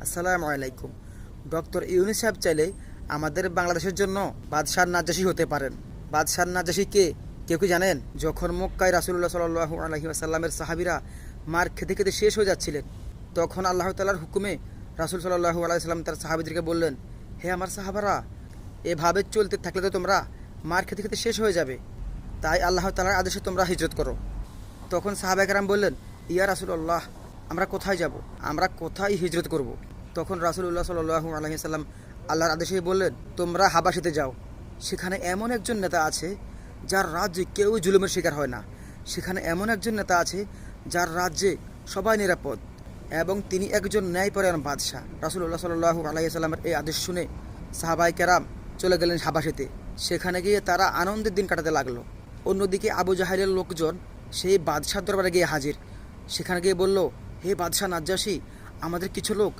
আসসালামু আলাইকুম। ডক্টর ইউনূস সাহেব চাইলে আমাদের বাংলাদেশের জন্য বাদশাহ নাজ্জাশী হতে পারেন। বাদশাহ নাজ্জাশী কে, কেউ কি জানেন? যখন মক্কায় রাসূলুল্লাহ সাল্লাল্লাহু আলাইহি ওয়াসাল্লামের সাহাবীরা মার খেতে খেতে শেষ হয়ে যাচ্ছিলেন, তখন আল্লাহ তাআলার হুকুমে রাসূল সাল্লাল্লাহু আলাইহি ওয়াসাল্লাম তার সাহাবীদেরকে বললেন, হে আমার সাহাবারা, এভাবে চলতে থাকলে তো তোমরা মার খেতে খেতে শেষ হয়ে যাবে। তাই আল্লাহ তাআলার আদেশে তোমরা হিজরত করো। তখন সাহাবায়ে কেরাম বললেন, ইয়া রাসূলুল্লাহ, আমরা কোথায় যাব? আমরা কোথায় হিজরত করব? তখন রাসূলুল্লাহ সাল্লাল্লাহু আলাইহি সাল্লাম আল্লাহর আদেশে বললেন, তোমরা হাবাসিতে যাও। সেখানে এমন একজন নেতা আছে যার রাজ্যে কেউ জুলুমের শিকার হয় না। সেখানে এমন একজন নেতা আছে যার রাজ্যে সবাই নিরাপদ এবং তিনি একজন ন্যায়পরায়ণ বাদশাহ। রাসূলুল্লাহ সাল্লাল্লাহু আলাইহি সাল্লামের এই আদেশ শুনে সাহাবায়ে কেরাম চলে গেলেন হাবাসিতে। সেখানে গিয়ে তারা আনন্দের দিন কাটাতে লাগলো। অন্যদিকে আবু জাহেলের লোকজন সেই বাদশার দরবারে গিয়ে হাজির। সেখানে গিয়ে বলল, হে বাদশাহ নাজ্জাশী, আমাদের কিছু লোক